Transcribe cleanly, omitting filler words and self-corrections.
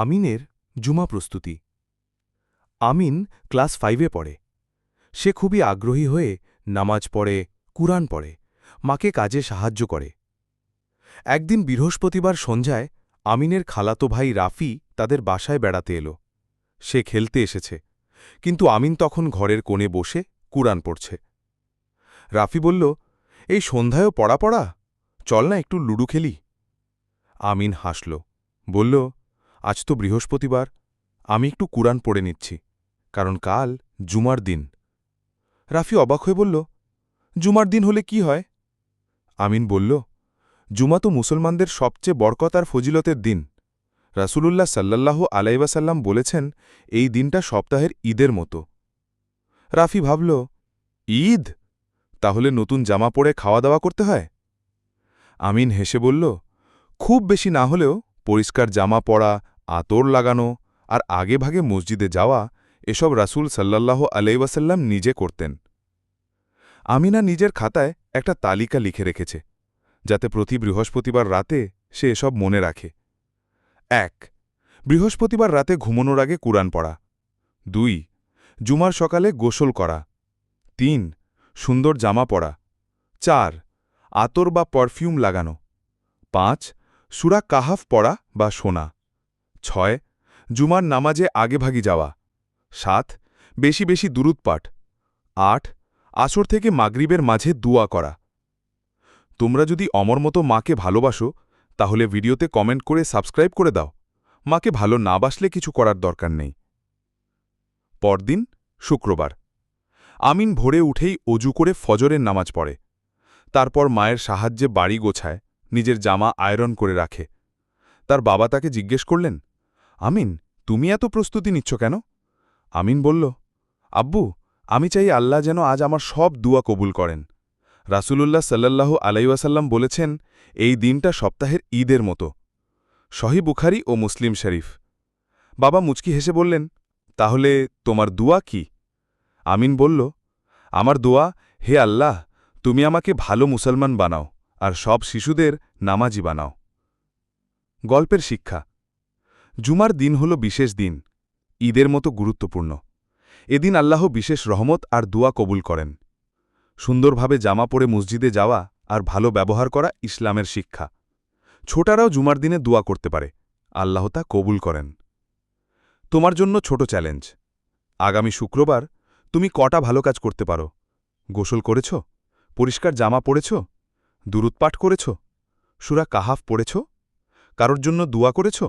আমিনের জুমা প্রস্তুতি। আমিন ক্লাস 5-এ পড়ে। সে খুবই আগ্রহী হয়ে নামাজ পড়ে, কুরআন পড়ে, মাকে কাজে সাহায্য করে। একদিন বৃহস্পতিবার সন্ধ্যায় আমিনের খালাতো ভাই রাফি তাদের বাসায় বেড়াতে এলো। সে খেলতে এসেছে, কিন্তু আমিন তখন ঘরের কোণে বসে কুরআন পড়ছে। রাফি বলল, এই সন্ধ্যায়ও পড়া, চল না একটু লুডু খেলি। আমিন হাসল, বলল, আজ তো বৃহস্পতিবার, আমি একটু কুরআন পড়ে নিচ্ছি, কারণ কাল জুমার দিন। রাফি অবাক হয়ে বলল, জুমার দিন হলে কি হয়? আমিন বলল, জুমা তো মুসলমানদের সবচেয়ে বরকত আর ফজিলতের দিন। রাসূলুল্লাহ সাল্লাল্লাহু আলাইহি ওয়াসাল্লাম বলেছেন, এই দিনটা সপ্তাহের ঈদের মতো। রাফি ভাবল, ঈদ? তাহলে নতুন জামা পরে খাওয়া দাওয়া করতে হয়? আমিন হেসে বলল, খুব বেশি না হলেও পরিষ্কার জামা পরা, আতর লাগানো আর আগেভাগে মসজিদে যাওয়া, এসব রাসূল সাল্লাল্লাহু আলাইহি ওয়াসাল্লাম নিজে করতেন। আমিনা নিজের খাতায় একটা তালিকা লিখে রেখেছে, যাতে প্রতি বৃহস্পতিবার রাতে সে এসব মনে রাখে। ১. বৃহস্পতিবার রাতে ঘুমানোর আগে কুরআন পড়া। ২. জুমার সকালে গোসল করা। ৩. সুন্দর জামা পরা। ৪. আতর বা পারফিউম লাগানো। ৫. সূরা কাহাফ পড়া বা শোনা। ৬. জুমার নামাজে আগেভাগে যাওয়া। ৭. বেশি বেশি দুরূদ পাঠ। ৮. আসর থেকে মাগরিবের মাঝে দুয়া করা। তোমরা যদি অমর মতো মাকে ভালোবাসো, তাহলে ভিডিওতে কমেন্ট করে সাবস্ক্রাইব করে দাও। মাকে ভালো না বাসলে কিছু করার দরকার নেই। পরদিন শুক্রবার। আমিন ভোরে উঠেই অজু করে ফজরের নামাজ পড়ে। তারপর মায়ের সাহায্যে বাড়ি গোছায়, নিজের জামা আয়রন করে রাখে। তার বাবা তাকে জিজ্ঞেস করলেন, আমিন, তুমি এত প্রস্তুতি নিচ্ছ কেন? আমিন বলল, আব্বু, আমি চাই আল্লাহ যেন আজ আমার সব দুয়া কবুল করেন। রাসূলুল্লাহ সাল্লাল্লাহু আলাইহি ওয়াসাল্লাম বলেছেন, এই দিনটা সপ্তাহের ঈদের মতো। সহিহ বুখারী ও মুসলিম শরীফ। বাবা মুচকি হেসে বললেন, তাহলে তোমার দুয়া কি? আমিন বলল, আমার দোয়া, হে আল্লাহ, তুমি আমাকে ভালো মুসলমান বানাও আর সব শিশুদের নামাজি বানাও। গল্পের শিক্ষা। জুমার দিন হল বিশেষ দিন, ঈদের মতো গুরুত্বপূর্ণ। এদিন আল্লাহ বিশেষ রহমত আর দোয়া কবুল করেন। সুন্দরভাবে জামা পরে মসজিদে যাওয়া আর ভালো ব্যবহার করা ইসলামের শিক্ষা। ছোটরাও জুমার দিনে দোয়া করতে পারে, আল্লাহ তা কবুল করেন। তোমার জন্য ছোট চ্যালেঞ্জ। আগামী শুক্রবার তুমি কটা ভালো কাজ করতে পারো? গোসল করেছ? পরিষ্কার জামা পরেছ? দুরূদ পাঠ করেছ? সূরা কাহাফ পড়েছ? কারোর জন্য দোয়া করেছ?